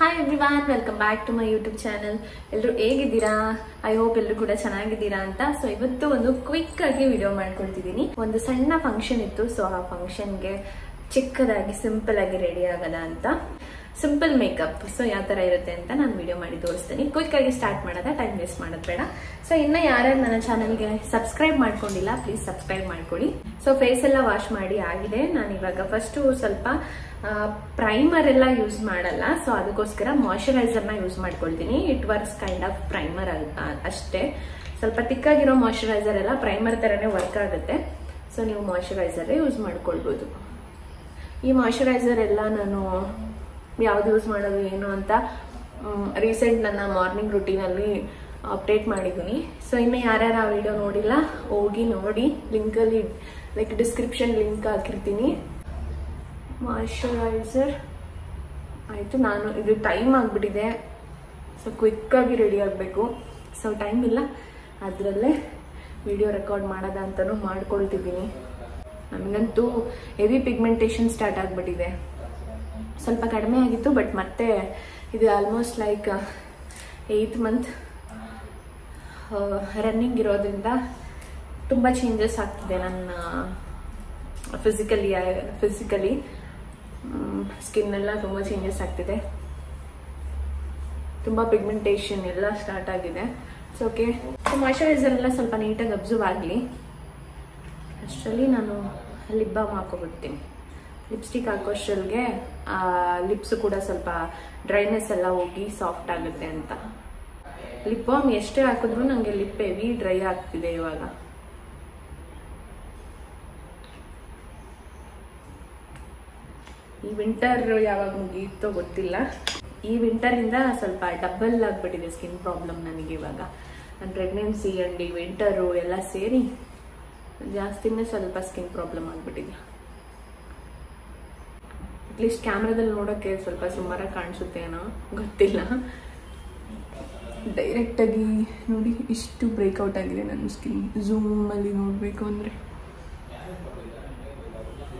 Hi everyone, welcome back to my YouTube channel. ಎಲ್ಲರೂ ಹೇಗಿದ್ದೀರಾ? I hope ಎಲ್ಲರೂ ಕೂಡ ಚೆನ್ನಾಗಿದ್ದೀರಾ ಅಂತ. ಸೊ ಇವತ್ತು ಒಂದು ಕ್ವಿಕ್ ಆಗಿ ವಿಡಿಯೋ ಮಾಡ್ಕೊಳ್ತಿದ್ದೀನಿ. ಒಂದು ಸಣ್ಣ ಫಂಕ್ಷನ್ ಇತ್ತು, ಸೊ ಆ ಫಂಕ್ಷನ್ಗೆ ಚಿಕ್ಕದಾಗಿ ಸಿಂಪಲ್ ಆಗಿ ರೆಡಿ ಆಗೋಣ ಅಂತ. ಸಿಂಪಲ್ ಮೇಕಪ್ ಸೊ ಯಾವ ತರ ಇರುತ್ತೆ ಅಂತ ನಾನು ವಿಡಿಯೋ ಮಾಡಿ ತೋರಿಸ್ತೀನಿ. ಕ್ವಿಕ್ ಆಗಿ ಸ್ಟಾರ್ಟ್ ಮಾಡೋದ, ಟೈಮ್ ವೇಸ್ಟ್ ಮಾಡೋದು ಬೇಡ. ಸೊ ಇನ್ನ ಯಾರ್ಯಾರು ನನ್ನ ಚಾನಲ್ಗೆ ಸಬ್ಸ್ಕ್ರೈಬ್ ಮಾಡ್ಕೊಂಡಿಲ್ಲ ಪ್ಲೀಸ್ ಸಬ್ಸ್ಕ್ರೈಬ್ ಮಾಡ್ಕೊಳ್ಳಿ. ಸೊ ಫೇಸ್ ಎಲ್ಲ ವಾಶ್ ಮಾಡಿ ಆಗಿದೆ. ನಾನು ಇವಾಗ ಫಸ್ಟ್ ಸ್ವಲ್ಪ ಪ್ರೈಮರ್ ಎಲ್ಲ ಯೂಸ್ ಮಾಡಲ್ಲ, ಸೊ ಅದಕ್ಕೋಸ್ಕರ ಮಾಯಶ್ಚರೈಸರ್ನ ಯೂಸ್ ಮಾಡ್ಕೊಳ್ತೀನಿ. It works kind of primer ಅಷ್ಟೇ. ಸ್ವಲ್ಪ ತಿಕ್ಕಾಗಿರೋ ಮಾಯಶ್ಚರೈಸರ್ ಎಲ್ಲ ಪ್ರೈಮರ್ ತರನೇ ವರ್ಕ್ ಆಗುತ್ತೆ. ಸೊ ನೀವು ಮಾಯಶ್ಚರೈಸರ್ ಯೂಸ್ ಮಾಡ್ಕೊಳ್ಬೋದು. ಈ ಮಾಯಶ್ಚರೈಸರ್ ಎಲ್ಲ ನಾನು ಯಾವ್ದು ಯೂಸ್ ಮಾಡೋದು ಏನು ಅಂತ ರೀಸೆಂಟ್ ನನ್ನ ಮಾರ್ನಿಂಗ್ ರುಟೀನಲ್ಲಿ ಅಪ್ಡೇಟ್ ಮಾಡಿದ್ದೀನಿ. ಸೊ ಇನ್ನು ಯಾರ್ಯಾರು ಆ ವಿಡಿಯೋ ನೋಡಿಲ್ಲ ಹೋಗಿ ನೋಡಿ, ಲಿಂಕಲ್ಲಿ ಲೈಕ್ ಡಿಸ್ಕ್ರಿಪ್ಷನ್ ಲಿಂಕ್ ಹಾಕಿರ್ತೀನಿ. ಮಾಯಶ್ಚರೈಸರ್ ಆಯಿತು. ನಾನು ಇದು ಟೈಮ್ ಆಗಿಬಿಟ್ಟಿದೆ, ಸೊ ಕ್ವಿಕ್ಕಾಗಿ ರೆಡಿ ಆಗಬೇಕು. ಸೊ ಟೈಮ್ ಇಲ್ಲ, ಅದರಲ್ಲೇ ವಿಡಿಯೋ ರೆಕಾರ್ಡ್ ಮಾಡೋದ ಅಂತಲೂ ಮಾಡ್ಕೊಳ್ತಿದ್ದೀನಿ. ನನಗಂತೂ ಹೆವಿ ಪಿಗ್ಮೆಂಟೇಷನ್ ಸ್ಟಾರ್ಟ್ ಆಗಿಬಿಟ್ಟಿದೆ. ಸ್ವಲ್ಪ ಕಡಿಮೆ ಆಗಿತ್ತು, ಬಟ್ ಮತ್ತೆ ಇದು almost like 8th month running ಇರೋದ್ರಿಂದ ತುಂಬ ಚೇಂಜಸ್ ಆಗ್ತಿದೆ ನನ್ನ ಫಿಸಿಕಲಿ ಸ್ಕಿನ್ ಎಲ್ಲ ತುಂಬ ಚೇಂಜಸ್ ಆಗ್ತಿದೆ. ತುಂಬ ಪಿಗ್ಮೆಂಟೇಷನ್ ಎಲ್ಲ ಸ್ಟಾರ್ಟ್ ಆಗಿದೆ. ಸೊ ಓಕೆ, ಮಾಯಶ್ಚರೈಸರ್ ಎಲ್ಲ ಸ್ವಲ್ಪ ನೀಟಾಗಿ ಅಬ್ಸರ್ವ್ ಆಗಲಿ ಅಷ್ಟರಲ್ಲಿ ನಾನು ಲಿಪ್ ಬಾಮ್ ಹಾಕೋಬಿಡ್ತೀನಿ. ಲಿಪ್ಸ್ಟಿಕ್ ಹಾಕೋಷ್ಟಲ್ಗೆ ಲಿಪ್ಸ್ ಕೂಡ ಸ್ವಲ್ಪ ಡ್ರೈನೆಸ್ ಎಲ್ಲ ಹೋಗಿ ಸಾಫ್ಟ್ ಆಗುತ್ತೆ ಅಂತ. ಲಿಪ್ ಬಾಮ್ ಎಷ್ಟೇ ಹಾಕಿದ್ರು ನನಗೆ ಲಿಪ್ ಹೆವಿ ಡ್ರೈ ಆಗ್ತಿದೆ ಇವಾಗ. ಈ ವಿಂಟರ್ ಯಾವಾಗ ಮುಗಿಯುತ್ತೋ ಗೊತ್ತಿಲ್ಲ. ಈ ವಿಂಟರಿಂದ ಸ್ವಲ್ಪ ಡಬಲ್ ಆಗಿಬಿಟ್ಟಿದೆ ಸ್ಕಿನ್ ಪ್ರಾಬ್ಲಮ್ ನನಗೆ ಇವಾಗ. ನನ್ನ ಪ್ರೆಗ್ನೆನ್ಸಿ ಅಂಡ್ ಈ ವಿಂಟರು ಎಲ್ಲ ಸೇರಿ ಜಾಸ್ತಿನೇ ಸ್ವಲ್ಪ ಸ್ಕಿನ್ ಪ್ರಾಬ್ಲಮ್ ಆಗಿಬಿಟ್ಟಿದೆ. ಅಟ್ಲೀಸ್ಟ್ ಕ್ಯಾಮ್ರಾದಲ್ಲಿ ನೋಡೋಕ್ಕೆ ಸ್ವಲ್ಪ ಸುಮಾರಾಗಿ ಕಾಣಿಸುತ್ತೆ ಏನೋ ಗೊತ್ತಿಲ್ಲ. ಡೈರೆಕ್ಟಾಗಿ ನೋಡಿ ಇಷ್ಟು ಬ್ರೇಕ್ಔಟ್ ಆಗಿದೆ ನನ್ನ ಸ್ಕಿನ್. ಝೂಮಲ್ಲಿ ನೋಡಬೇಕು ಅಂದರೆ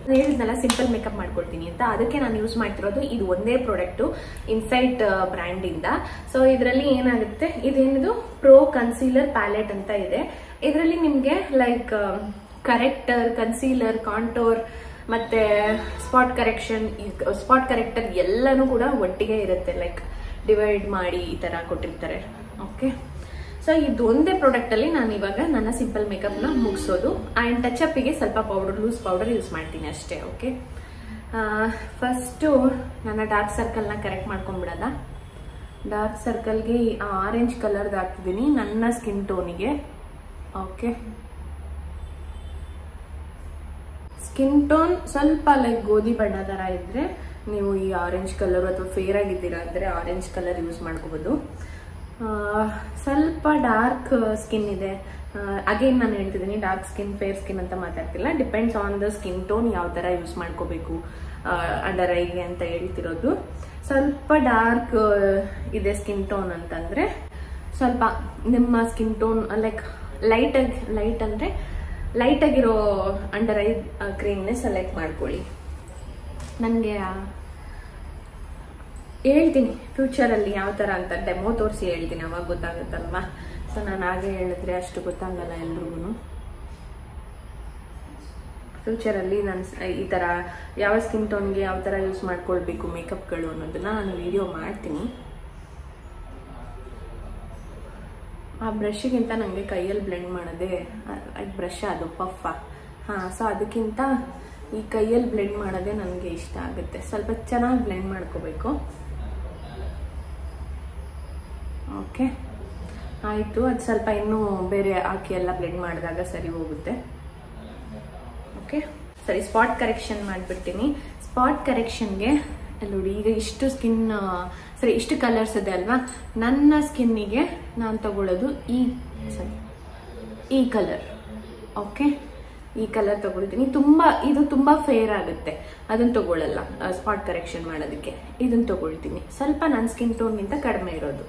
ಹೇಳಿದ್ನಲ್ಲ ಸಿಂಪಲ್ ಮೇಕಪ್ ಮಾಡ್ಕೊಳ್ತೀನಿ ಅಂತ. ಅದಕ್ಕೆ ನಾನು ಯೂಸ್ ಮಾಡ್ತಿರೋದು ಇದು ಒಂದೇ ಪ್ರಾಡಕ್ಟು ಇನ್ಸೈಟ್ ಬ್ರ್ಯಾಂಡಿಂದ. ಸೊ ಇದರಲ್ಲಿ ಏನಾಗುತ್ತೆ, ಇದೇನಿದು ಪ್ರೋ ಕನ್ಸೀಲರ್ ಪ್ಯಾಲೆಟ್ ಅಂತ ಇದೆ. ಇದರಲ್ಲಿ ನಿಮಗೆ ಲೈಕ್ ಕರೆಕ್ಟರ್, ಕನ್ಸೀಲರ್, ಕಾಂಟೋರ್ ಮತ್ತೆ ಸ್ಪಾಟ್ ಕರೆಕ್ಟರ್ ಎಲ್ಲನೂ ಕೂಡ ಒಟ್ಟಿಗೆ ಇರುತ್ತೆ. ಲೈಕ್ ಡಿವೈಡ್ ಮಾಡಿ ಈ ತರ ಕೊಟ್ಟಿರ್ತಾರೆ. ಓಕೆ, ಸೊ ಇದು ಒಂದೇ ಪ್ರಾಡಕ್ಟ್ ಅಲ್ಲಿ ನಾನು ಇವಾಗ ನನ್ನ ಸಿಂಪಲ್ ಮೇಕಪ್ ನ ಮುಗಿಸೋದು. ಅಂಡ್ ಟಚ್ ಅಪ್ಗೆ ಸ್ವಲ್ಪ ಪೌಡರ್, ಲೂಸ್ ಪೌಡರ್ ಯೂಸ್ ಮಾಡ್ತೀನಿ ಅಷ್ಟೇ. ಓಕೆ, ಫಸ್ಟು ನನ್ನ ಡಾರ್ಕ್ ಸರ್ಕಲ್ನ ಕರೆಕ್ಟ್ ಮಾಡ್ಕೊಂಡ್ಬಿಡೋದ. ಡಾರ್ಕ್ ಸರ್ಕಲ್ಗೆ ಆರೆಂಜ್ ಕಲರ್ದು ಹಾಕ್ತಿದ್ದೀನಿ ನನ್ನ ಸ್ಕಿನ್ ಟೋನಿಗೆ. ಓಕೆ, ಸ್ಕಿನ್ ಟೋನ್ ಸ್ವಲ್ಪ ಲೈಕ್ ಗೋಧಿ ಬಣ್ಣ ತರ ಇದ್ರೆ ನೀವು ಈ ಆರೆಂಜ್ ಕಲರ್, ಅಥವಾ ಫೇರ್ ಆಗಿದ್ದೀರಾ ಅಂದ್ರೆ ಆರೆಂಜ್ ಕಲರ್ ಯೂಸ್ ಮಾಡ್ಕೋಬಹುದು. ಸ್ವಲ್ಪ ಡಾರ್ಕ್ ಸ್ಕಿನ್ ಇದೆ, ಅಗೇನ್ ನಾನು ಹೇಳ್ತಿದ್ದೀನಿ ಡಾರ್ಕ್ ಸ್ಕಿನ್ ಫೇರ್ ಸ್ಕಿನ್ ಅಂತ ಮಾತಾಡ್ತಿಲ್ಲ. Depends on the skin tone ಯಾವ ತರ ಯೂಸ್ ಮಾಡ್ಕೋಬೇಕು ಅಂಡರ್ ಐಗೆ ಅಂತ ಹೇಳ್ತಿರೋದು. ಸ್ವಲ್ಪ ಡಾರ್ಕ್ ಇದೆ ಸ್ಕಿನ್ ಟೋನ್ ಅಂತಂದ್ರೆ ಸ್ವಲ್ಪ ನಿಮ್ಮ ಸ್ಕಿನ್ ಟೋನ್ ಲೈಕ್ ಲೈಟ್ ಅಂದ್ರೆ ಲೈಟ್ ಆಗಿರೋ ಅಂಡರ್ ಐ ಕ್ರೀಮ್ನೇ ಸೆಲೆಕ್ಟ್ ಮಾಡ್ಕೊಳ್ಳಿ. ನನಗೆ ಹೇಳ್ತೀನಿ ಫ್ಯೂಚರಲ್ಲಿ ಯಾವ ಥರ ಅಂತ ಡೆಮೋ ತೋರಿಸಿ ಹೇಳ್ತೀನಿ, ಅವಾಗ ಗೊತ್ತಾಗುತ್ತಲ್ವಾ. ಸೊ ನಾನು ಹಾಗೆ ಹೇಳಿದ್ರೆ ಅಷ್ಟು ಗೊತ್ತಾಗಲ್ಲ ಎಲ್ರಿಗೂ. ಫ್ಯೂಚರಲ್ಲಿ ನಾನು ಈ ಥರ ಯಾವ ಸ್ಕಿನ್ ಟೋನ್ಗೆ ಯಾವ ಥರ ಯೂಸ್ ಮಾಡ್ಕೊಳ್ಬೇಕು ಮೇಕಪ್ಗಳು ಅನ್ನೋದನ್ನ ನಾನು ವಿಡಿಯೋ ಮಾಡ್ತೀನಿ. ಆ ಬ್ರಷ್ಗಿಂತ ನನಗೆ ಕೈಯಲ್ಲಿ ಬ್ಲೆಂಡ್ ಮಾಡೋದೇ ಬ್ರಷ್, ಅದು ಪಫ್. ಸೊ ಅದಕ್ಕಿಂತ ಈ ಕೈಯಲ್ಲಿ ಬ್ಲೆಂಡ್ ಮಾಡೋದೇ ನನಗೆ ಇಷ್ಟ ಆಗುತ್ತೆ. ಸ್ವಲ್ಪ ಚೆನ್ನಾಗಿ ಬ್ಲೆಂಡ್ ಮಾಡ್ಕೋಬೇಕು. ಓಕೆ, ಆಯಿತು. ಅದು ಸ್ವಲ್ಪ ಇನ್ನೂ ಬೇರೆ ಹಾಕಿ ಎಲ್ಲ ಬ್ಲೆಂಡ್ ಮಾಡಿದಾಗ ಸರಿ ಹೋಗುತ್ತೆ. ಓಕೆ, ಸರಿ, ಸ್ಪಾಟ್ ಕರೆಕ್ಷನ್ ಮಾಡಿಬಿಡ್ತೀನಿ. ಸ್ಪಾಟ್ ಕರೆಕ್ಷನ್ಗೆ ನೋಡಿ, ಈಗ ಇಷ್ಟು ಕಲರ್ಸ್ ಇದೆ ಅಲ್ವಾ. ನನ್ನ ಸ್ಕಿನ್ನಿಗೆ ನಾನು ತಗೊಳ್ಳೋದು ಈ ಕಲರ್. ಓಕೆ, ಈ ಕಲರ್ ತಗೊಳ್ತೀನಿ. ಇದು ತುಂಬಾ ಫೇರ್ ಆಗುತ್ತೆ, ಅದನ್ನ ತಗೊಳ್ಳಲ್ಲ ಸ್ಪಾಟ್ ಕರೆಕ್ಷನ್ ಮಾಡೋದಕ್ಕೆ. ಇದನ್ನ ತಗೊಳ್ತೀನಿ, ಸ್ವಲ್ಪ ನನ್ನ ಸ್ಕಿನ್ ಟೋನ್ಗಿಂತ ಕಡಿಮೆ ಇರೋದು.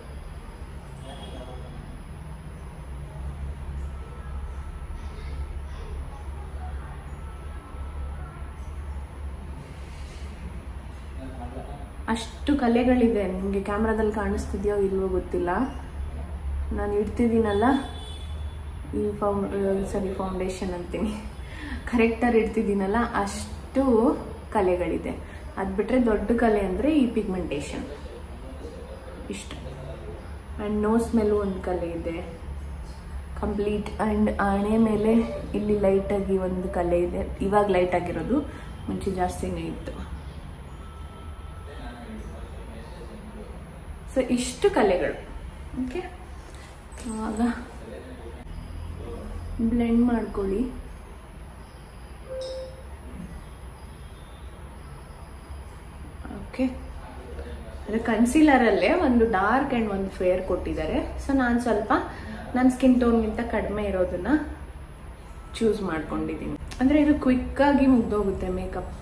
ಅಷ್ಟು ಎಷ್ಟು ಕಲೆಗಳಿದೆ. ನಿಮಗೆ ಕ್ಯಾಮ್ರಾದಲ್ಲಿ ಕಾಣಿಸ್ತಿದೆಯೋ ಇಲ್ವೋ ಗೊತ್ತಿಲ್ಲ. ನಾನು ಇಡ್ತಿದ್ದೀನಲ್ಲ ಈ ಫೌಂಡೇಶನ್ ಅಂತೀನಿ, ಕರೆಕ್ಟರ್ ಇಡ್ತಿದ್ದೀನಲ್ಲ, ಅಷ್ಟು ಕಲೆಗಳಿದೆ. ಅದು ಬಿಟ್ಟರೆ ದೊಡ್ಡ ಕಲೆ ಅಂದರೆ ಈ ಪಿಗ್ಮೆಂಟೇಷನ್ ಇಷ್ಟು. ಆ್ಯಂಡ್ ನೋಸ್ ಮೇಲೂ ಒಂದು ಕಲೆ ಇದೆ ಕಂಪ್ಲೀಟ್. ಆ್ಯಂಡ್ ಆಣೆ ಮೇಲೆ ಇಲ್ಲಿ ಲೈಟಾಗಿ ಒಂದು ಕಲೆ ಇದೆ. ಇವಾಗ ಲೈಟ್ ಆಗಿರೋದು, ಮುಂಚೆ ಜಾಸ್ತಿನೇ ಇತ್ತು. ಸೊ ಇಷ್ಟು ಕಲೆಗಳು. ಓಕೆ, ಆಗ ಬ್ಲೆಂಡ್ ಮಾಡ್ಕೊಳ್ಳಿ. ಓಕೆ, ಅದು ಕನ್ಸೀಲರಲ್ಲೇ ಒಂದು ಡಾರ್ಕ್ ಆ್ಯಂಡ್ ಒಂದು ಫೇರ್ ಕೊಟ್ಟಿದ್ದಾರೆ. ಸೊ ನಾನು ಸ್ವಲ್ಪ ನನ್ನ ಸ್ಕಿನ್ ಟೋನ್ಗಿಂತ ಕಡಿಮೆ ಇರೋದನ್ನ ಚೂಸ್ ಮಾಡ್ಕೊಂಡಿದ್ದೀನಿ. ಅಂದರೆ ಇದು ಕ್ವಿಕ್ಕಾಗಿ ಮುಗ್ದೋಗುತ್ತೆ ಮೇಕಪ್,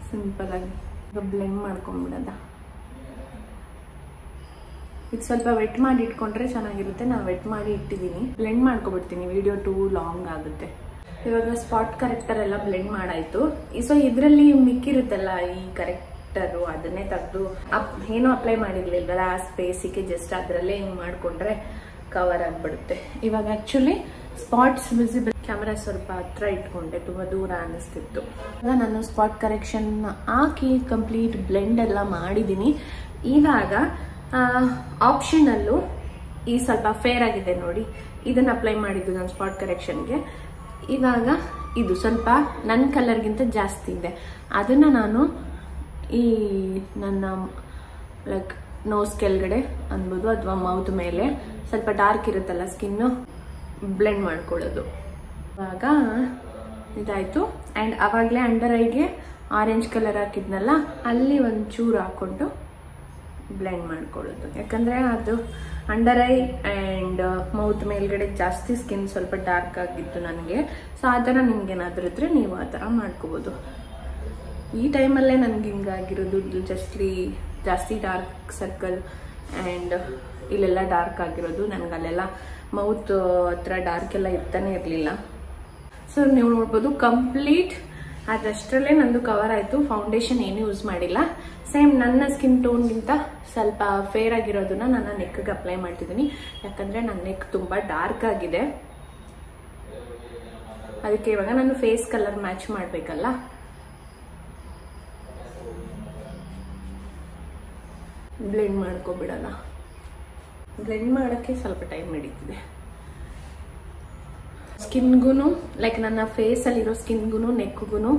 ಸಿಂಪಲಾಗಿ. ಈಗ ಬ್ಲೆಂಡ್ ಮಾಡ್ಕೊಂಡ್ಬಿಡೋದ. ಇದು ಸ್ವಲ್ಪ ವೆಟ್ ಮಾಡಿ ಇಟ್ಕೊಂಡ್ರೆ ಚೆನ್ನಾಗಿರುತ್ತೆ. ನಾನು ವೆಟ್ ಮಾಡಿ ಇಟ್ಟಿದ್ದೀನಿ. ಬ್ಲೆಂಡ್ ಮಾಡ್ಕೊಬಿಡ್ತೀನಿ, ವಿಡಿಯೋ ಟೂ ಲಾಂಗ್ ಆಗುತ್ತೆ. ಇವಾಗ ಸ್ಪಾಟ್ ಕರೆಕ್ಟರ್ ಎಲ್ಲ ಬ್ಲೆಂಡ್ ಮಾಡಾಯ್ತು. ಸೊ ಇದರಲ್ಲಿ ಮಿಕ್ಕಿರುತ್ತಲ್ಲ ಈ ಕರೆಕ್ಟರು, ಅದನ್ನೇ ತೆಗೆದು ಏನೂ ಅಪ್ಲೈ ಮಾಡಿರ್ಲಿಲ್ವಲ್ಲ ಆ ಸ್ಪೇಸಿಗೆ ಜಸ್ಟ್ ಅದರಲ್ಲೇ ಹಿಂಗೆ ಮಾಡಿಕೊಂಡ್ರೆ ಕವರ್ ಆಗಿಬಿಡುತ್ತೆ. ಇವಾಗ ಆ್ಯಕ್ಚುಲಿ ಸ್ಪಾಟ್ಸ್ ವಿಸಿಬಲ್. ಕ್ಯಾಮ್ರಾ ಸ್ವಲ್ಪ ಹತ್ರ ಇಟ್ಕೊಂಡೆ, ತುಂಬ ದೂರ ಅನ್ನಿಸ್ತಿತ್ತು. ಇವಾಗ ನಾನು ಸ್ಪಾಟ್ ಕರೆಕ್ಷನ್ ಹಾಕಿ ಕಂಪ್ಲೀಟ್ ಬ್ಲೆಂಡ್ ಎಲ್ಲ ಮಾಡಿದ್ದೀನಿ. ಇವಾಗ ಆಪ್ಷನಲ್ಲು ಈ ಸ್ವಲ್ಪ ಫೇರ್ ಆಗಿದೆ ನೋಡಿ, ಇದನ್ನು ಅಪ್ಲೈ ಮಾಡಿದ್ದು ನಾನು ಸ್ಪಾಟ್ ಕರೆಕ್ಷನ್ಗೆ. ಇವಾಗ ಇದು ಸ್ವಲ್ಪ ನನ್ನ ಕಲರ್ಗಿಂತ ಜಾಸ್ತಿ ಇದೆ. ಅದನ್ನು ನಾನು ಈ ನನ್ನ ಲೈಕ್ ನೋಸ್ ಕೆಳಗಡೆ ಅನ್ಬೋದು ಅಥವಾ ಮೌತ್ ಮೇಲೆ ಸ್ವಲ್ಪ ಡಾರ್ಕ್ ಇರುತ್ತಲ್ಲ ಸ್ಕಿನ್ನು, ಬ್ಲೆಂಡ್ ಮಾಡ್ಕೊಳ್ಳೋದು. ಇವಾಗ ಇದಾಯಿತು. ಆ್ಯಂಡ್ ಆವಾಗಲೇ ಅಂಡರ್ ಐಗೆ ಆರೆಂಜ್ ಕಲರ್ ಹಾಕಿದ್ನಲ್ಲ, ಅಲ್ಲಿ ಒಂದು ಚೂರು ಹಾಕ್ಕೊಂಡು ಬ್ಲೆಂಡ್ ಮಾಡ್ಕೊಳ್ಳೋದು. ಯಾಕಂದರೆ ಅದು ಅಂಡರ್ ಐ ಆ್ಯಂಡ್ ಮೌತ್ ಮೇಲ್ಗಡೆ ಜಾಸ್ತಿ ಸ್ಕಿನ್ ಸ್ವಲ್ಪ ಡಾರ್ಕ್ ಆಗಿತ್ತು ನನಗೆ. ಸೊ ಆ ಥರ ನಿಮ್ಗೇನಾದರೂ ಇದ್ದರೆ ನೀವು ಆ ಥರ ಮಾಡ್ಕೋಬೋದು. ಈ ಟೈಮಲ್ಲೇ ನನಗೆ ಹಿಂಗಾಗಿರೋದು, ಜಾಸ್ತಿ ಡಾರ್ಕ್ ಸರ್ಕಲ್ ಆ್ಯಂಡ್ ಇಲ್ಲೆಲ್ಲ ಡಾರ್ಕ್ ಆಗಿರೋದು. ನನಗೆ ಅಲ್ಲೆಲ್ಲ ಮೌತ್ ಹತ್ರ ಡಾರ್ಕ್ ಎಲ್ಲ ಇರ್ತಾನೆ ಇರಲಿಲ್ಲ. ಸೊ ನೀವು ನೋಡ್ಬೋದು ಕಂಪ್ಲೀಟ್ ಅದಷ್ಟರಲ್ಲೇ ನಂದು ಕವರ್ ಆಯಿತು. ಫೌಂಡೇಶನ್ ಏನು ಯೂಸ್ ಮಾಡಿಲ್ಲ. ಸೇಮ್ ನನ್ನ ಸ್ಕಿನ್ ಟೋನ್ಗಿಂತ ಸ್ವಲ್ಪ ಫೇರ್ ಆಗಿರೋದನ್ನ ನನ್ನ ನೆಕ್ಗೆ ಅಪ್ಲೈ ಮಾಡ್ತಿದ್ದೀನಿ. ಯಾಕಂದರೆ ನನ್ನ ನೆಕ್ ತುಂಬ ಡಾರ್ಕ್ ಆಗಿದೆ. ಅದಕ್ಕೆ ಇವಾಗ ನಾನು ಫೇಸ್ ಕಲರ್ ಮ್ಯಾಚ್ ಮಾಡಬೇಕಲ್ಲ. ಬ್ಲೆಂಡ್ ಮಾಡ್ಕೊಬಿಡೋಣ. ಬ್ಲೆಂಡ್ ಮಾಡೋಕ್ಕೆ ಸ್ವಲ್ಪ ಟೈಮ್ ಹಿಡಿತಿದೆ. ಸ್ಕಿನ್ಗೂ ಲೈಕ್ ನನ್ನ ಫೇಸಲ್ಲಿರೋ ಸ್ಕಿನ್ಗೂ ನೆಕ್ಗೂ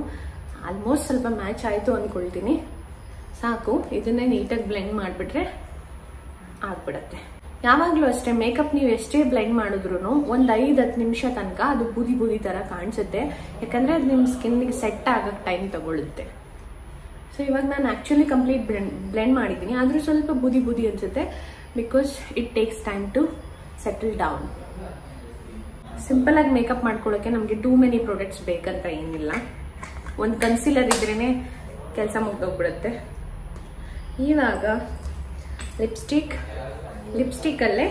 ಆಲ್ಮೋಸ್ಟ್ ಸ್ವಲ್ಪ ಮ್ಯಾಚ್ ಆಯಿತು ಅಂದ್ಕೊಳ್ತೀನಿ. ಸಾಕು, ಇದನ್ನೇ ನೀಟಾಗಿ ಬ್ಲೆಂಡ್ ಮಾಡಿಬಿಟ್ರೆ ಆಗ್ಬಿಡತ್ತೆ. ಯಾವಾಗಲೂ ಅಷ್ಟೇ, ಮೇಕಪ್ ನೀವು ಎಷ್ಟೇ ಬ್ಲೆಂಡ್ ಮಾಡಿದ್ರು ಒಂದು 5-10 ನಿಮಿಷ ತನಕ ಅದು ಬೂದಿ ಬೂದಿ ಥರ ಕಾಣಿಸುತ್ತೆ. ಯಾಕಂದರೆ ಅದು ನಿಮ್ಮ ಸ್ಕಿನ್ನಿಗೆ ಸೆಟ್ ಆಗೋಕ್ಕೆ ಟೈಮ್ ತಗೊಳ್ಳುತ್ತೆ. ಸೊ ಇವಾಗ ನಾನು ಆ್ಯಕ್ಚುಲಿ ಕಂಪ್ಲೀಟ್ ಬ್ಲೆಂಡ್ ಮಾಡಿದ್ದೀನಿ, ಆದರೂ ಸ್ವಲ್ಪ ಬೂದಿ ಬೂದಿ ಅನಿಸುತ್ತೆ. Because it takes time to settle down. ಸಿಂಪಲಾಗಿ ಮೇಕಪ್ ಮಾಡ್ಕೊಳ್ಳೋಕ್ಕೆ ನಮಗೆ ಟೂ ಮೆನಿ ಪ್ರಾಡಕ್ಟ್ಸ್ ಬೇಕಂತ ಏನಿಲ್ಲ. ಒಂದು ಕನ್ಸೀಲರ್ ಇದ್ರೇ ಕೆಲಸ ಮುಗ್ದೋಗ್ಬಿಡುತ್ತೆ. ಇವಾಗ ಲಿಪ್ಸ್ಟಿಕ್ಕಲ್ಲೇ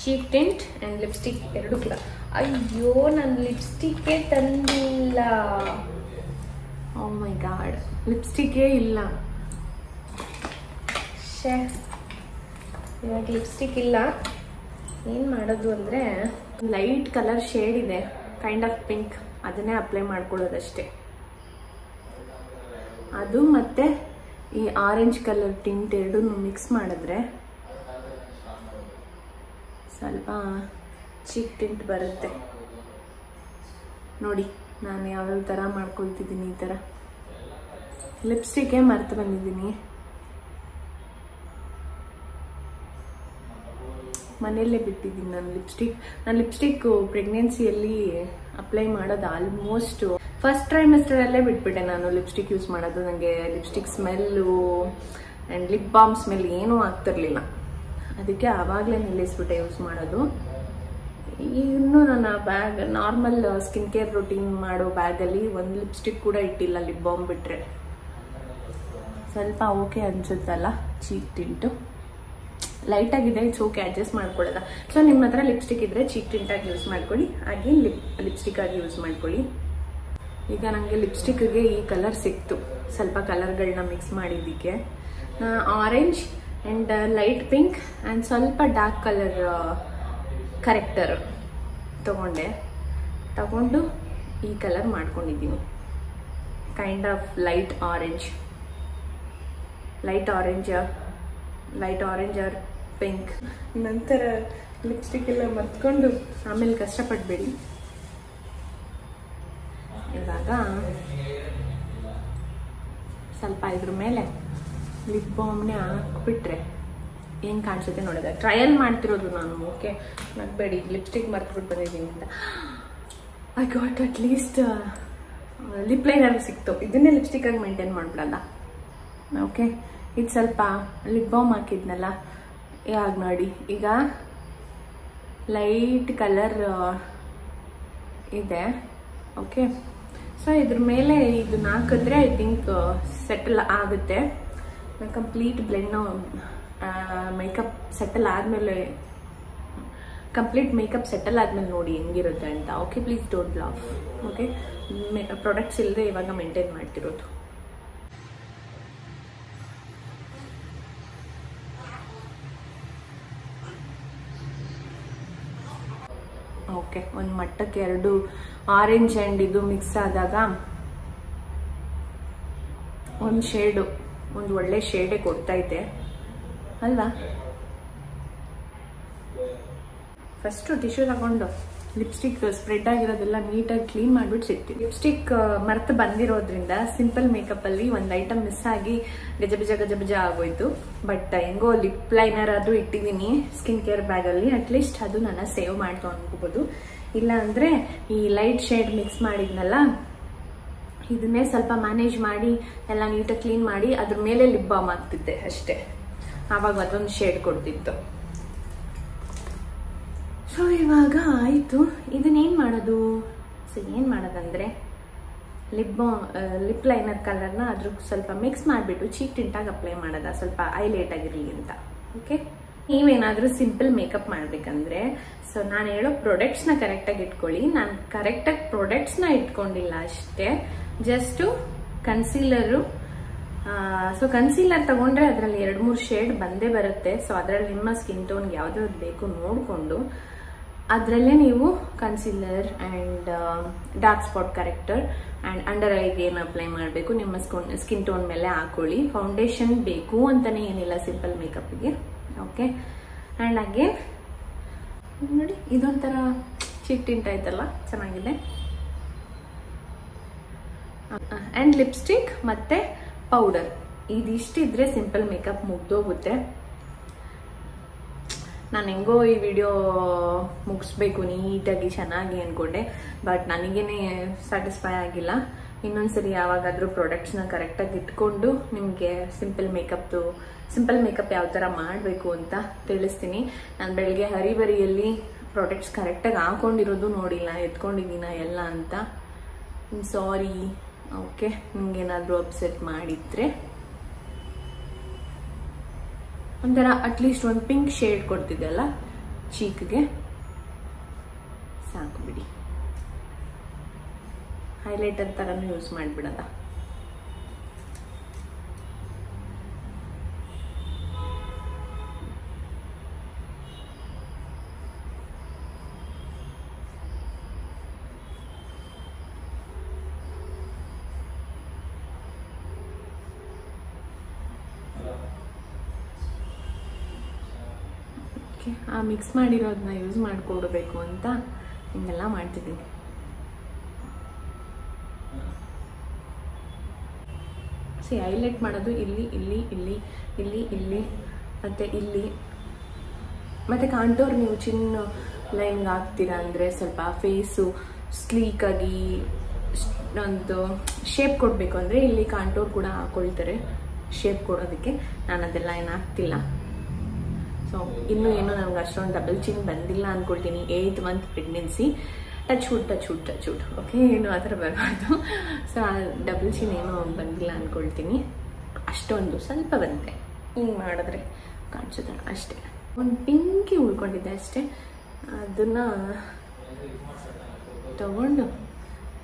ಚೀಕ್ ಟಿಂಟ್ ಆ್ಯಂಡ್ ಲಿಪ್ಸ್ಟಿಕ್ ಎರಡು ಕೂಡ. ಅಯ್ಯೋ, ನಾನು ಲಿಪ್ಸ್ಟಿಕ್ಕೇ ತಂದಿಲ್ಲ. ಓ ಮೈ ಗಾಡ್, ಲಿಪ್ಸ್ಟಿಕ್ಕೇ ಇಲ್ಲ. ಇವಾಗ ಲಿಪ್ಸ್ಟಿಕ್ ಇಲ್ಲ. ಏನು ಮಾಡೋದು ಅಂದರೆ ಲೈಟ್ ಕಲರ್ ಶೇಡ್ ಇದೆ, ಕೈಂಡ್ ಆಫ್ ಪಿಂಕ್, ಅದನ್ನೇ ಅಪ್ಲೈ ಮಾಡ್ಕೊಳ್ಳೋದಷ್ಟೇ. ಅದು ಮತ್ತೆ ಈ ಆರೆಂಜ್ ಕಲರ್ ಟಿಂಟ್ ಎರಡೂ ಮಿಕ್ಸ್ ಮಾಡಿದ್ರೆ ಸ್ವಲ್ಪ ಚೀಕ್ ಟಿಂಟ್ ಬರುತ್ತೆ. ನೋಡಿ ನಾನು ಯಾವ್ಯಾವ ಥರ ಮಾಡ್ಕೊಳ್ತಿದ್ದೀನಿ. ಈ ಥರ ಲಿಪ್ಸ್ಟಿಕ್ಕೇ ಮರ್ತು ಬಂದಿದ್ದೀನಿ. ಮನೆಯಲ್ಲೇ ಬಿಟ್ಟಿದ್ದೀನಿ ನಾನು ಲಿಪ್ಸ್ಟಿಕ್ ಪ್ರೆಗ್ನೆನ್ಸಿಯಲ್ಲಿ ಅಪ್ಲೈ ಮಾಡೋದು ಆಲ್ಮೋಸ್ಟ್ ಫಸ್ಟ್ ಟ್ರೈಮೆಸ್ಟರಲ್ಲೇ ಬಿಟ್ಬಿಟ್ಟೆ ನಾನು ಲಿಪ್ಸ್ಟಿಕ್ ಯೂಸ್ ಮಾಡೋದು. ನನಗೆ lipstick smell and lip balm smell ಏನೂ ಆಗ್ತಿರ್ಲಿಲ್ಲ. ಅದಕ್ಕೆ ಆವಾಗಲೇ ನಿಲ್ಲಿಸ್ಬಿಟ್ಟೆ ಯೂಸ್ ಮಾಡೋದು. ಇನ್ನೂ ನನ್ನ bag normal skin care routine ಮಾಡೋ ಬ್ಯಾಗಲ್ಲಿ ಒಂದು ಲಿಪ್ಸ್ಟಿಕ್ ಕೂಡ ಇಟ್ಟಿಲ್ಲ, ಲಿಪ್ ಬಾಮ್ ಬಿಟ್ಟರೆ. ಸ್ವಲ್ಪ ಓಕೆ ಅನಿಸುತ್ತಲ್ಲ ಚೀಕ್ ಟಿಂಟು, ಲೈಟಾಗಿದೆ, ಇಟ್ಸ್ ಓಕೆ, ಅಡ್ಜಸ್ಟ್ ಮಾಡ್ಕೊಳ್ಳೋದ. ಸೊ ನಿಮ್ಮ ಹತ್ರ ಲಿಪ್ಸ್ಟಿಕ್ ಇದ್ದರೆ ಚೀಕ್ ಟಿಂಟಾಗಿ ಯೂಸ್ ಮಾಡ್ಕೊಳ್ಳಿ, ಹಾಗೆ ಲಿಪ್ಸ್ಟಿಕ್ ಆಗಿ ಯೂಸ್ ಮಾಡ್ಕೊಳ್ಳಿ. ಈಗ ನನಗೆ ಲಿಪ್ಸ್ಟಿಕ್ಗೆ ಈ ಕಲರ್ ಸಿಕ್ತು, ಸ್ವಲ್ಪ ಕಲರ್ಗಳನ್ನ ಮಿಕ್ಸ್ ಮಾಡಿದ್ದಕ್ಕೆ. Orange and light pink and ಸ್ವಲ್ಪ ಡಾರ್ಕ್ ಕಲರ್ ಕರೆಕ್ಟರ್ ತಗೊಂಡು ಈ ಕಲರ್ ಮಾಡ್ಕೊಂಡಿದ್ದೀನಿ. Kind of light orange R pink. ನಂತರ ಲಿಪ್ಸ್ಟಿಕ್ ಎಲ್ಲ ಮರ್ತ್ಕೊಂಡು ಆಮೇಲೆ ಕಷ್ಟಪಡಬೇಡಿ. ಇವಾಗ ಸ್ವಲ್ಪ ಇದ್ರ ಮೇಲೆ ಲಿಪ್ ಬಾಮ್ನ ಹಾಕ್ಬಿಟ್ರೆ ಏನು ಕಾಣಿಸುತ್ತೆ ನೋಡಿದೆ. ಟ್ರಯಲ್ ಮಾಡ್ತಿರೋದು ನಾನು, ಓಕೆ ನಗ್ಬೇಡಿ. ಲಿಪ್ಸ್ಟಿಕ್ ಮರ್ತ್ಬಿಟ್ಟು ಬಂದಿದ್ದೀನಿ ಅಂತ. I got at least lip liner ಸಿಕ್ತು. ಇದನ್ನೇ ಲಿಪ್ಸ್ಟಿಕ್ಕಾಗಿ ಮೇಂಟೈನ್ ಮಾಡ್ಬಿಡಲ್ಲ. ಓಕೆ, ಇದು ಸ್ವಲ್ಪ ಲಿಪ್ ಬಾಮ್ ಹಾಕಿದ್ನಲ್ಲ, ಯಾವಾಗ ನೋಡಿ ಈಗ ಲೈಟ್ ಕಲರ್ ಇದೆ. ಓಕೆ, ಸೊ ಇದ್ರ ಮೇಲೆ ಇದನ್ನ ಹಾಕಿದ್ರೆ ಐ ಥಿಂಕ್ ಸೆಟಲ್ ಆಗುತ್ತೆ. ಕಂಪ್ಲೀಟ್ ಬ್ಲೆಂಡ್ ಮೇಕಪ್ ಸೆಟಲ್ ಆದಮೇಲೆ ನೋಡಿ ಹೆಂಗಿರುತ್ತೆ ಅಂತ. Okay, please don't laugh. Okay, products ಇಲ್ಲದೆ ಇವಾಗ ಮೇಂಟೈನ್ ಮಾಡ್ತಿರೋದು. ಓಕೆ, ಒಂದು ಮಟ್ಟಕ್ಕೆ ಎರಡು ಆರೆಂಜ್ ಆ್ಯಂಡ್ ಇದು ಮಿಕ್ಸ್ ಆದಾಗ ಒಂದು ಒಳ್ಳೆ ಶೇಡೇ ಕೊಡ್ತೈತೆ ಅಲ್ವಾ. ಫಸ್ಟು ಟಿಶ್ಯೂ ತಗೊಂಡು ಲಿಪ್ಸ್ಟಿಕ್ ಸ್ಪ್ರೆಡ್ ಆಗಿರೋದೆಲ್ಲ ನೀಟಾಗಿ ಕ್ಲೀನ್ ಮಾಡಿಬಿಟ್ಟು ಸಿಗ್ತೀವಿ. ಲಿಪ್ಸ್ಟಿಕ್ ಮರ್ತು ಬಂದಿರೋದ್ರಿಂದ ಸಿಂಪಲ್ ಮೇಕಪ್ಪಲ್ಲಿ ಒಂದು ಐಟಮ್ ಮಿಸ್ ಆಗಿ ಗಜಬಜ ಆಗೋಯ್ತು. ಬಟ್ ಹೆಂಗೋ ಲಿಪ್ ಲೈನರ್ ಅದು ಇಟ್ಟಿದ್ದೀನಿ ಸ್ಕಿನ್ ಕೇರ್ ಬ್ಯಾಗಲ್ಲಿ. ಅಟ್ಲೀಸ್ಟ್ ಅದು ನನ್ನ ಸೇವ್ ಮಾಡ್ತು ಅನ್ಕೋಬೋದು. ಇಲ್ಲ ಅಂದರೆ ಈ ಲೈಟ್ ಶೇಡ್ ಮಿಕ್ಸ್ ಮಾಡಿದ್ನಲ್ಲ, ಇದನ್ನೇ ಸ್ವಲ್ಪ ಮ್ಯಾನೇಜ್ ಮಾಡಿ ಎಲ್ಲ ನೀಟಾಗಿ ಕ್ಲೀನ್ ಮಾಡಿ ಅದ್ರ ಮೇಲೆ ಲಿಪ್ ಬಾಮ್ ಆಗ್ತಿದ್ದೆ ಅಷ್ಟೇ. ಆವಾಗ ಅದೊಂದು ಶೇಡ್ ಕೊಡ್ತಿತ್ತು. ಸೊ ಇವಾಗ ಆಯಿತು. ಇದನ್ನೇನು ಮಾಡೋದು? ಸೊ ಏನು ಮಾಡೋದಂದರೆ ಲಿಪ್ ಲೈನರ್ ಕಲರ್ನ ಅದ್ರ ಸ್ವಲ್ಪ ಮಿಕ್ಸ್ ಮಾಡಿಬಿಟ್ಟು ಚೀಕ್ ಟಿಂಟಾಗಿ ಅಪ್ಲೈ ಮಾಡೋದ, ಸ್ವಲ್ಪ ಐಲೈಟ್ ಆಗಿರಲಿ ಅಂತ. ಓಕೆ, ನೀವೇನಾದರೂ ಸಿಂಪಲ್ ಮೇಕಪ್ ಮಾಡಬೇಕಂದ್ರೆ ಸೊ ನಾನು ಹೇಳೋ ಪ್ರಾಡಕ್ಟ್ಸ್ನ ಕರೆಕ್ಟಾಗಿ ಇಟ್ಕೊಳ್ಳಿ. ನಾನು ಕರೆಕ್ಟಾಗಿ ಪ್ರಾಡಕ್ಟ್ಸ್ನ ಇಟ್ಕೊಂಡಿಲ್ಲ ಅಷ್ಟೇ. ಜಸ್ಟು ಕನ್ಸೀಲರು. ಸೊ ಕನ್ಸೀಲರ್ ತಗೊಂಡ್ರೆ ಅದರಲ್ಲಿ 2-3 ಶೇಡ್ ಬಂದೇ ಬರುತ್ತೆ. ಸೊ ಅದರಲ್ಲಿ ನಿಮ್ಮ ಸ್ಕಿನ್ ಟೋನ್ಗೆ ಯಾವ್ದಾವ್ದು ಬೇಕು ನೋಡಿಕೊಂಡು ಅದರಲ್ಲೇ ನೀವು concealer and dark spot corrector and under ಐಗೆ ಏನು ಅಪ್ಲೈ ಮಾಡಬೇಕು ನಿಮ್ಮ ಸ್ಕಿನ್ ಟೋನ್ ಮೇಲೆ ಹಾಕೊಳ್ಳಿ. ಫೌಂಡೇಶನ್ ಬೇಕು ಅಂತಲೇ ಏನಿಲ್ಲ ಸಿಂಪಲ್ ಮೇಕಪ್ಗೆ. ಓಕೆ, ಆ್ಯಂಡ್ ಅಗೇನ್ ನೋಡಿ ಇದೊಂಥರ ಚೀಕ್ ಟಿಂಟ್ ಆಯ್ತಲ್ಲ, ಚೆನ್ನಾಗಿದೆ. ಆ್ಯಂಡ್ ಲಿಪ್ಸ್ಟಿಕ್ ಮತ್ತು ಪೌಡರ್ ಇದಿಷ್ಟಿದ್ರೆ ಸಿಂಪಲ್ ಮೇಕಪ್ ಮುಗ್ದೋಗುತ್ತೆ. ನಾನು ಹೆಂಗೋ ಈ ವಿಡಿಯೋ ಮುಗಿಸ್ಬೇಕು ನೀಟಾಗಿ ಚೆನ್ನಾಗಿ ಅಂದ್ಕೊಂಡೆ, ಬಟ್ ನನಗೇನೆ ಸ್ಯಾಟಿಸ್ಫೈ ಆಗಿಲ್ಲ. ಇನ್ನೊಂದ್ಸರಿ ಯಾವಾಗಾದರೂ ಪ್ರಾಡಕ್ಟ್ಸ್ನ ಕರೆಕ್ಟಾಗಿ ಇಟ್ಕೊಂಡು ನಿಮಗೆ ಸಿಂಪಲ್ ಮೇಕಪ್ ಯಾವ ಥರ ಮಾಡಬೇಕು ಅಂತ ತಿಳಿಸ್ತೀನಿ. ನಾನು ಬೆಳಗ್ಗೆ ಹರಿಬರಿಯಲ್ಲಿ ಪ್ರಾಡಕ್ಟ್ಸ್ ಕರೆಕ್ಟಾಗಿ ಹಾಕೊಂಡಿರೋದು ನೋಡಿಲ್ಲ, ಎತ್ಕೊಂಡಿದ್ದೀನ ಎಲ್ಲ ಅಂತ. ಸಾರಿ. ಓಕೆ, ನಿಮ್ಗೇನಾದರೂ ಅಪ್ಸೆಟ್ ಮಾಡಿದರೆ ಒಂಥರ ಅಟ್ಲೀಸ್ಟ್ ಒಂದು ಪಿಂಕ್ ಶೇಡ್ ಕೊಡ್ತಿದ್ದೆಲ್ಲ ಚೀಕ್ಗೆ, ಸಾಕು ಬಿಡಿ. ಹೈಲೈಟರ್ ಥರನೂ ಯೂಸ್ ಮಾಡಿಬಿಡೋದ. ಆ ಮಿಕ್ಸ್ ಮಾಡಿರೋದನ್ನ ಯೂಸ್ ಮಾಡಿಕೊಡ್ಬೇಕು ಅಂತ ಹಿಂಗೆಲ್ಲ ಮಾಡ್ತಿದ್ದೀನಿ. ಹೈಲೈಟ್ ಮಾಡೋದು ಇಲ್ಲಿ ಇಲ್ಲಿ ಇಲ್ಲಿ ಇಲ್ಲಿ ಇಲ್ಲಿ ಮತ್ತು ಇಲ್ಲಿ. ಮತ್ತು ಕಾಂಟೋರ್ ನೀವು ಚಿನ್ನ ಲೈನ್ಗೆ ಹಾಕ್ತೀರಾ ಅಂದರೆ ಸ್ವಲ್ಪ ಫೇಸು ಸ್ಲೀಕಾಗಿ ಒಂದು ಶೇಪ್ ಕೊಡಬೇಕು ಅಂದರೆ ಇಲ್ಲಿ ಕಾಂಟೋರ್ ಕೂಡ ಹಾಕೊಳ್ತಾರೆ ಶೇಪ್ ಕೊಡೋದಕ್ಕೆ. ನಾನು ಅದೆಲ್ಲ ಏನು ಹಾಕ್ತಿಲ್ಲ. ಸೊ ಇನ್ನೂ ಏನೋ ನನಗೆ ಅಷ್ಟೊಂದು ಡಬಲ್ ಚಿನ್ ಬಂದಿಲ್ಲ ಅಂದ್ಕೊಳ್ತೀನಿ. 8th ಮಂತ್ ಪ್ರೆಗ್ನೆನ್ಸಿ. Touch wood. ಓಕೆ, ಏನು ಆ ಥರ ಬರಬಾರ್ದು. ಸೊ ಆ ಡಬಲ್ ಚಿನ್ ಏನೋ ಬಂದಿಲ್ಲ ಅಂದ್ಕೊಳ್ತೀನಿ. ಅಷ್ಟೊಂದು ಸ್ವಲ್ಪ ಬಂದರೆ ಹಿಂಗೆ ಮಾಡಿದ್ರೆ ಕಾಣಿಸುತ್ತೆ ಅಷ್ಟೇ. ಒಂದು ಪಿಂಕಿ ಉಳ್ಕೊಂಡಿದ್ದೆ ಅಷ್ಟೇ. ಅದನ್ನು ತಗೊಂಡು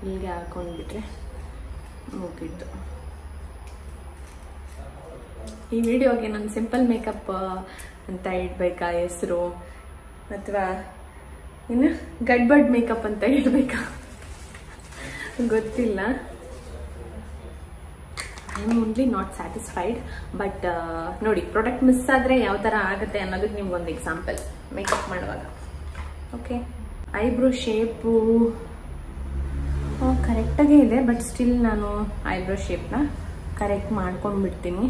ಇಲ್ಲಿಗೆ ಹಾಕೊಂಡ್ಬಿಟ್ರೆ ಮುಗಿತು. ಈ ವಿಡಿಯೋಗೆ ನಾನು ಸಿಂಪಲ್ ಮೇಕಪ್ ಅಂತ ಇಡಬೇಕಾ ಹೆಸರು, ಅಥವಾ ಇನ್ನು ಗಡ್ಬಡ್ ಮೇಕಪ್ ಅಂತ ಇಡಬೇಕಾ ಗೊತ್ತಿಲ್ಲ. I am only not satisfied. But ನೋಡಿ, ಪ್ರಾಡಕ್ಟ್ ಮಿಸ್ ಆದರೆ ಯಾವ ಥರ ಆಗುತ್ತೆ ಅನ್ನೋದಕ್ಕೆ ನಿಮ್ಗೊಂದು ಎಕ್ಸಾಂಪಲ್ ಮೇಕಪ್ ಮಾಡುವಾಗ. ಓಕೆ, ಐಬ್ರೋ ಶೇಪು ಕರೆಕ್ಟಾಗೇ ಇದೆ, ಬಟ್ ಸ್ಟಿಲ್ ನಾನು ಐಬ್ರೋ ಶೇಪ್ನ ಕರೆಕ್ಟ್ ಮಾಡ್ಕೊಂಡ್ಬಿಡ್ತೀನಿ.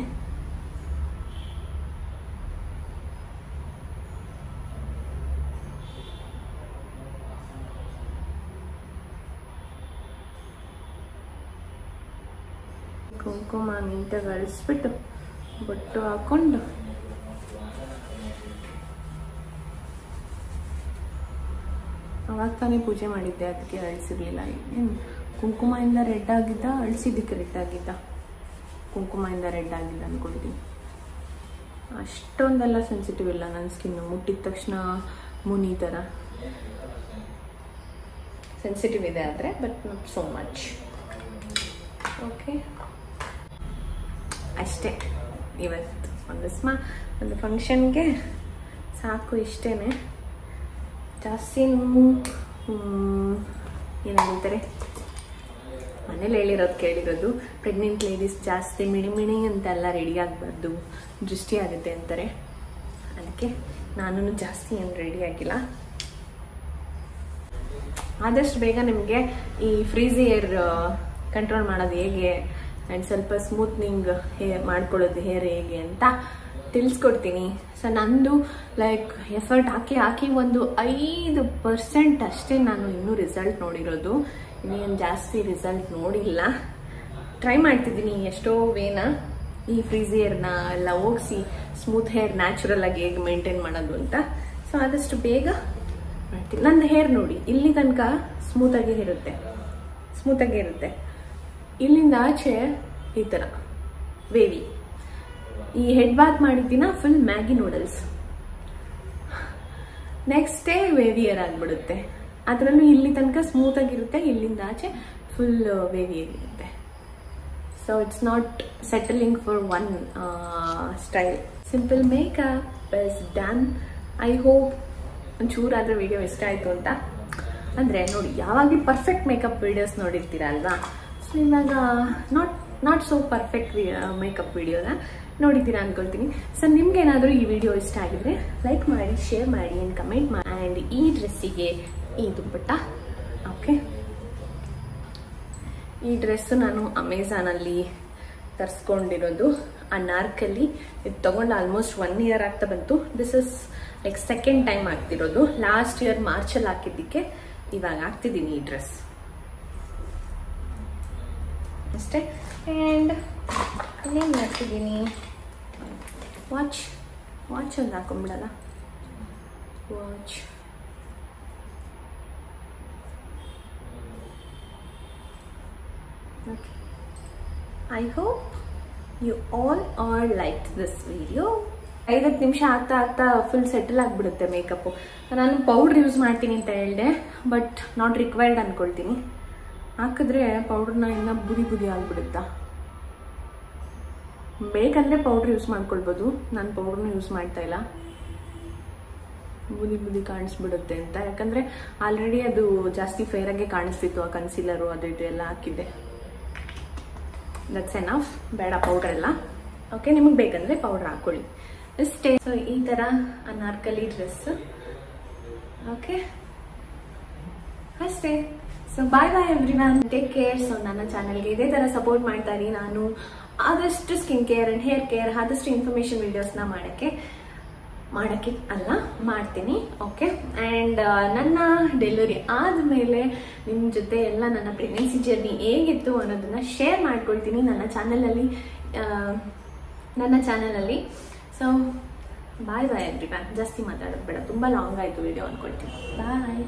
ಕುಂಕುಮ ನೀಟಾಗಿ ಅಳಿಸ್ಬಿಟ್ಟು ಬೊಟ್ಟು ಹಾಕೊಂಡು ಅವಾಗ ತಾನೇ ಪೂಜೆ ಮಾಡಿದ್ದೆ, ಅದಕ್ಕೆ ಅಳಿಸಿರ್ಲಿಲ್ಲ. ಏನು ಕುಂಕುಮದಿಂದ ರೆಡ್ ಆಗಿದ್ದ, ಅಳಿಸಿದ್ದಕ್ಕೆ ರೆಡ್ ಆಗಿದ್ದ? ಕುಂಕುಮದಿಂದ ರೆಡ್ ಆಗಿದ್ದ ಅಂದ್ಕೊಳ್ತೀನಿ. ಅಷ್ಟೊಂದೆಲ್ಲ ಸೆನ್ಸಿಟಿವ್ ಇಲ್ಲ ನನ್ನ ಸ್ಕಿನ್ನು. ಮುಟ್ಟಿದ ತಕ್ಷಣ ಮುನಿ ಥರ ಸೆನ್ಸಿಟಿವ್ ಇದೆ ಆದರೆ, but not so much. Okay, ಅಷ್ಟೇ. ಇವತ್ತು ಒಂದು ಫಂಕ್ಷನ್ಗೆ ಸಾಕು, ಇಷ್ಟೇ. ಜಾಸ್ತಿ ಏನಂತಾರೆ, ಮನೇಲಿ ಹೇಳಿರೋದು ಕೇಳಿರೋದು, ಪ್ರೆಗ್ನೆಂಟ್ ಲೇಡೀಸ್ ಜಾಸ್ತಿ ಮಿಣಿ ಅಂತೆಲ್ಲ ರೆಡಿ ಆಗಬಾರ್ದು, ದೃಷ್ಟಿ ಆಗುತ್ತೆ ಅಂತಾರೆ. ಅದಕ್ಕೆ ನಾನು ಜಾಸ್ತಿ ಏನು ರೆಡಿ ಆಗಿಲ್ಲ. ಆದಷ್ಟು ಬೇಗ ನಿಮಗೆ ಈ ಫ್ರೀಸ್ ಏರ್ ಕಂಟ್ರೋಲ್ ಮಾಡೋದು ಹೇಗೆ ಆ್ಯಂಡ್ ಸ್ವಲ್ಪ ಸ್ಮೂತ್ನಿಂಗ್ ಮಾಡ್ಕೊಳ್ಳೋದು ಹೇರ್ ಹೇಗೆ ಅಂತ ತಿಳಿಸ್ಕೊಡ್ತೀನಿ. ಸೊ ನಂದು ಲೈಕ್ ಎಫರ್ಟ್ ಹಾಕಿ ಒಂದು 5% ಅಷ್ಟೇ ನಾನು ಇನ್ನೂ ರಿಸಲ್ಟ್ ನೋಡಿರೋದು. ಇನ್ನೇನು ಜಾಸ್ತಿ ರಿಸಲ್ಟ್ ನೋಡಿಲ್ಲ. ಟ್ರೈ ಮಾಡ್ತಿದ್ದೀನಿ ಎಷ್ಟೋ ವೇನ ಈ ಫ್ರೀಸ್ ಹೇರ್ನ ಎಲ್ಲ ಹೋಗಿಸಿ ಸ್ಮೂತ್ ಹೇರ್ ನ್ಯಾಚುರಲ್ ಆಗಿ ಹೇಗೆ ಮೇಂಟೈನ್ ಮಾಡೋದು ಅಂತ. ಸೊ ಆದಷ್ಟು ಬೇಗ ಮಾಡ್ತೀನಿ. ನನ್ನ ಹೇರ್ ನೋಡಿ, ಇಲ್ಲಿ ತನಕ ಸ್ಮೂತಾಗೇ ಇರುತ್ತೆ. ಇಲ್ಲಿಂದ ಆಚೆ ಈ ಥರ ವೇವಿ. ಈ ಹೆಡ್ ಬಾತ್ ಮಾಡಿದ್ದಿನ full Maggi noodles, next day wavy hair ಆಗಿಬಿಡುತ್ತೆ. ಅದರಲ್ಲೂ ಇಲ್ಲಿ ತನಕ ಸ್ಮೂತ್ ಆಗಿರುತ್ತೆ, ಇಲ್ಲಿಂದ ಆಚೆ ಫುಲ್ ವೇವಿ ಆಗಿರುತ್ತೆ. So it's not settling for one style. Simple makeup is done. I hope ಒಂಚೂರಾದ್ರೆ ವಿಡಿಯೋ ಇಷ್ಟ ಆಯಿತು ಅಂತ. ಅಂದರೆ ನೋಡಿ, ಯಾವಾಗಲೂ ಪರ್ಫೆಕ್ಟ್ ಮೇಕಪ್ ವಿಡಿಯೋಸ್ ನೋಡಿರ್ತೀರ ಅಲ್ವಾ? ಸೊ ಇವಾಗ ನಾಟ್ ಸೋ ಪರ್ಫೆಕ್ಟ್ ಮೇಕಪ್ ವಿಡಿಯೋನ ನೋಡಿದ್ದೀರಾ ಅನ್ಕೊಳ್ತೀನಿ. ಸೊ ನಿಮ್ಗೇನಾದರೂ ಈ ವಿಡಿಯೋ ಇಷ್ಟ ಆಗಿದ್ರೆ ಲೈಕ್ ಮಾಡಿ, ಶೇರ್ ಮಾಡಿ ಆ್ಯಂಡ್ ಕಮೆಂಟ್ ಮಾಡಿ. ಆ್ಯಂಡ್ ಈ ಡ್ರೆಸ್ಸಿಗೆ ಈ ದುಪ್ಪಟ್ಟ. ಓಕೆ, ಈ ಡ್ರೆಸ್ಸು ನಾನು ಅಮೆಝಾನಲ್ಲಿ ತರಿಸ್ಕೊಂಡಿರೋದು, ಅನಾರ್ಕಲಿ. ಇದು ತೊಗೊಂಡು ಆಲ್ಮೋಸ್ಟ್ 1 ಇಯರ್ ಆಗ್ತಾ ಬಂತು. This is like second time ಆಗ್ತಿರೋದು. ಲಾಸ್ಟ್ ಇಯರ್ ಮಾರ್ಚಲ್ಲಿ ಹಾಕಿದ್ದಕ್ಕೆ ಇವಾಗ ಹಾಕ್ತಿದ್ದೀನಿ ಈ ಡ್ರೆಸ್ ಅಷ್ಟೇ. ಆ್ಯಂಡ್ ಇನ್ನೇನು ಮಾಡ್ತಿದ್ದೀನಿ, ವಾಚ್ ಒಂದು ಹಾಕೊಂಡ್ಬಿಡಲ್ಲ. Watch okay. I hope you all are like this video. 5 ನಿಮಿಷ ಆಗ್ತಾ ಫುಲ್ ಸೆಟಲ್ ಆಗಿಬಿಡುತ್ತೆ ಮೇಕಪ್ಪು. ನಾನು ಪೌಡ್ರ್ ಯೂಸ್ ಮಾಡ್ತೀನಿ ಅಂತ ಹೇಳಿದೆ, ಬಟ್ ನಾಟ್ ರಿಕ್ವೈರ್ಡ್ ಅಂದ್ಕೊಳ್ತೀನಿ. ಹಾಕಿದ್ರೆ ಪೌಡ್ರನ್ನ ಇನ್ನೂ ಬುದಿ ಆಗಿಬಿಡುತ್ತಾ. ಬೇಕಂದರೆ ಪೌಡ್ರ್ ಯೂಸ್ ಮಾಡ್ಕೊಳ್ಬೋದು. ನಾನು ಪೌಡ್ರನ್ನ ಯೂಸ್ ಮಾಡ್ತಾ ಇಲ್ಲ, ಬುದಿ ಕಾಣಿಸ್ಬಿಡುತ್ತೆ ಅಂತ. ಯಾಕಂದರೆ ಆಲ್ರೆಡಿ ಅದು ಜಾಸ್ತಿ ಫೇರಾಗೆ ಕಾಣಿಸ್ತಿತ್ತು, ಆ ಕನ್ಸೀಲರು ಅದು ಇದು ಎಲ್ಲ ಹಾಕಿದ್ದೆ. ದಟ್ಸ್ ಎನಫ್, ಬೇಡ ಪೌಡ್ರ್ ಎಲ್ಲ. ಓಕೆ, ನಿಮಗೆ ಬೇಕಂದರೆ ಪೌಡ್ರ್ ಹಾಕ್ಕೊಳ್ಳಿ ಅಷ್ಟೇ. ಸೊ ಈ ಥರ ಅನಾರ್ಕಲಿ ಡ್ರೆಸ್. ಓಕೆ, ಅಷ್ಟೇ. So bye everyone, take care. So ನನ್ನ ಚಾನಲ್ಗೆ ಇದೇ ಥರ ಸಪೋರ್ಟ್ ಮಾಡ್ತಾ ಇರಿ. ನಾನು ಆದಷ್ಟು skin care and hair care, ಆದಷ್ಟು ಇನ್ಫಾರ್ಮೇಷನ್ ವಿಡಿಯೋಸ್ನ ಮಾಡ್ತೀನಿ. ಓಕೆ, ಆ್ಯಂಡ್ ನನ್ನ ಡೆಲಿವರಿ ಆದಮೇಲೆ ನಿಮ್ಮ ಜೊತೆ ಎಲ್ಲ ನನ್ನ ಪ್ರೆಗ್ನೆನ್ಸಿ ಜರ್ನಿ ಹೇಗಿತ್ತು ಅನ್ನೋದನ್ನು ಶೇರ್ ಮಾಡ್ಕೊಳ್ತೀನಿ ನನ್ನ ಚಾನಲಲ್ಲಿ. So bye everyone. ಜಾಸ್ತಿ ಮಾತಾಡೋದು ಬೇಡ, ತುಂಬ ಲಾಂಗ್ ಆಯಿತು ವಿಡಿಯೋ ಅಂದ್ಕೊಳ್ತೀನಿ. ಬಾಯ್.